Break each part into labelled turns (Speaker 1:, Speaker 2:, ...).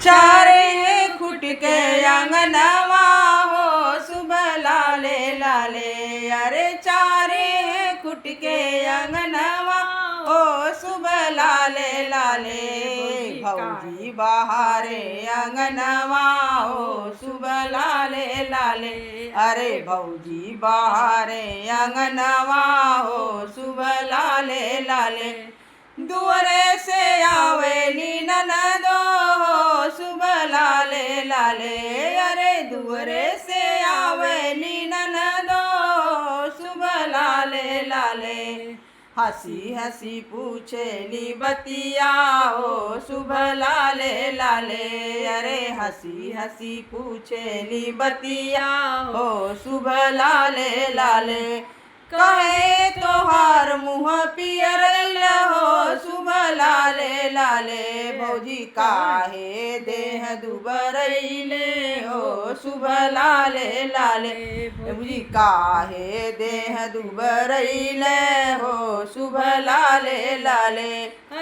Speaker 1: चारे हैं खुट के अंगनवा हो सुबह लाले लाले। अरे चारे हैं खुट के अंगनवा हो सुबह लाले लाले। भौजी बहारे अंगनवा हो सुबह लाले लाले। अरे भौजी बहारे अंगनवा हो सुबह लाले लाले। दुअरे से आवेली ननदो हो सुबह लाले लाले। अरे दुअरे से आवेली ननदो हो सुबह लाले लाले। हंसी हंसी पूछेली बतिया हो सुबह लाले लाले। अरे हंसी हंसी पूछेली बतिया हो सुबह लाले लाले। कहे तोहार मुँह पियर हो सुबह लाले लाले। भौजी काहे देह दुबरैले हो सुबह लाले लाले। भौजी काहे देह दुबरैले हो सुबह लाले लाले।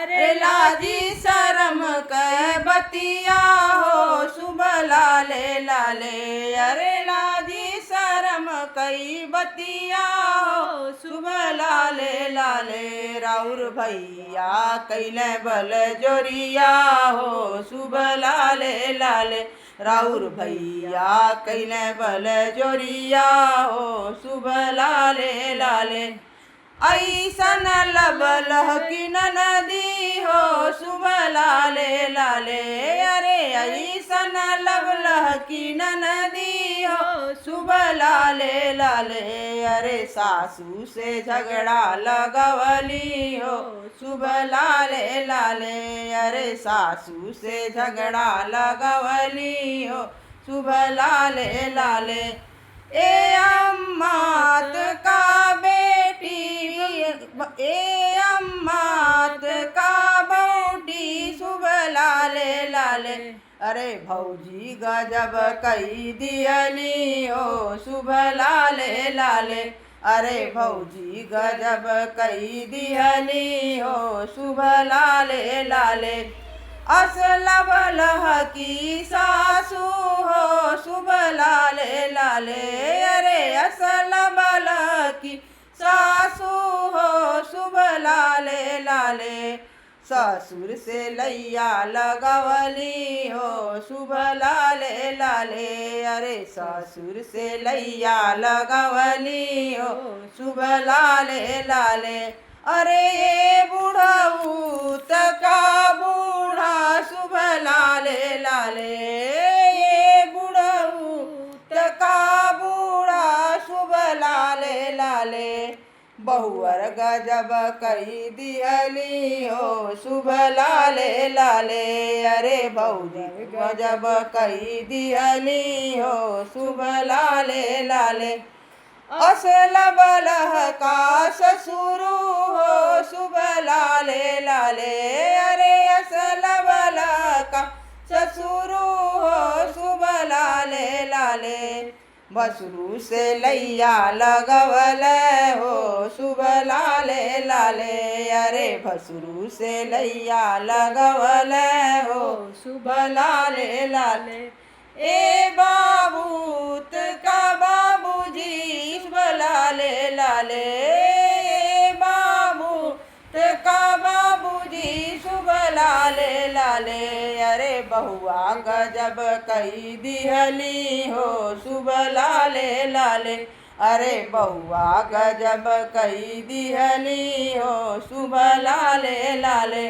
Speaker 1: अरे लाजी शरम के बतिया हो सुबह लाले लाले। अरे लाजी शरम कई बतिया हो सुबह लाले लाले। राउर भैया कैले बल जोरिया हो सुबह लाले लाले। राउर भैया कैले बल जोरिया हो सुबह लाले लाले। ऐसन लबलह की नदी हो सुबह लाले लाले। अरे ऐसन लबलह की नदी हो सुबह लाले लाले। अरे सासू से झगड़ा लगवली हो सुबह लाले लाले। अरे सासू से झगड़ा लगवली हो सुबह लाले लाले। ए अम्मात का बेटी ए अम्मात का बौटी सुबह लाले लाले। अरे भौजी गजब कई दियली हो सुबह लाले लाले। अरे भौजी गजब कई दियली हो सुबह लाले लाले। असलबलह की सासू हो सुबह लाले लाले। अरे असलबलह की सासू हो सुबह लाले लाले। ससुर से लैया लगवली हो सुबह लाले लाले। अरे ससुर से लैया लगवली हो सुबह लाले लाले। अरे ये बूढ़ऊ तका बूढ़ा सुबह लाले लाले। ये बूढ़ऊ तका बूढ़ा सुबह लाले लाले। बहुअर गजब कई दियली हो सुबह लाले लाले। अरे भौजी गजब कई दियली हो सुबह लाले लाले। असलबलह का ससुर हो सुबह लाले लाले। अरे असलबलह का ससुर हो सुबह लाले लाले। भसुरू से लैया लगवल हो सुबह लाले लाले। अरे भसुरू से लैया लगवल हो सुबह लाले लाले। ए बाबूत का बाबूजी सुबह लाले लाले। ए बाबूत का बाबूजी सुबह लाले लाले। अरे बहुआ गजब कई दिहली हो सुबह लाले लाले। अरे बहुआ गजब कई दिहली हो सुबह लाले लाले।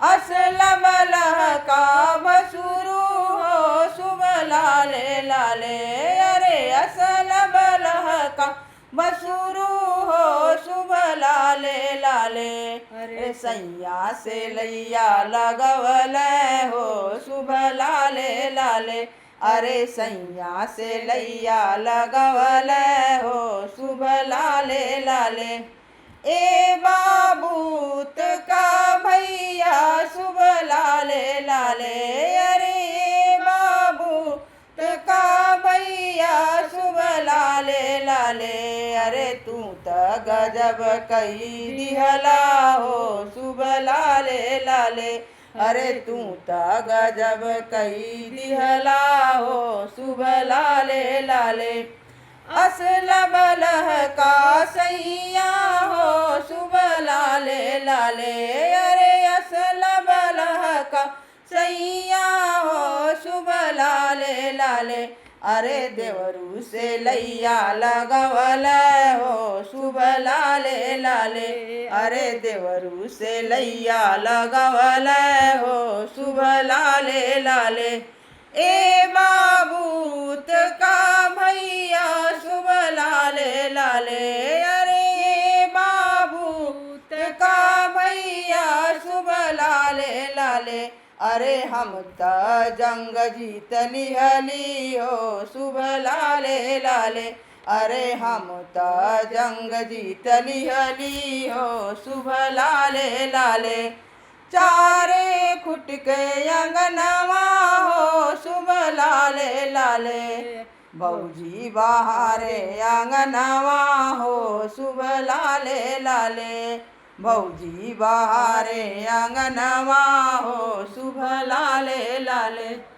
Speaker 1: असलबलह का भसुरू हो सुबह लाले लाले। अरे असलबलह का भसुरू हो सुबह लाले लाले। अरे सैया से लैया लगवल हो सुबह लाले लाले। अरे सैया से लैया लगवल हो सुबह लाले लाले। ए बाबूत का भैया सुबह लाले लाले। अरे बाबूत का भैया सुबह लाले लाले। अरे तू त गजब कई दिहला हो सुबह लाले लाले। अरे तू ता गजब कई दिहला हो शुभ लाले लाले असलब लहका सैया हो शुभ लाले लाले अरे असलब लहका सैया हो शुभ लाले लाले अरे देवरू से लैया लगवल हो शुभ लाले लाले अरे देवरू से लैया लगवल हो शुभ लाले लाले ए बाबूत का भैया शुभ लाले लाले अरे ए बाबूत का भैया शुभ लाले लाले अरे हम त जंग जीत लिहली हो शुभ लाले लाले अरे हम त जंग जीत लिहली हो शुभ लाले लाले चारे खुट के अंगनवा हो शुभ लाले लाले भौजी बहारे अंगनवा हो शुभ लाले लाले भौजी बहारे अंगनवा हो शुभ लाले लाले।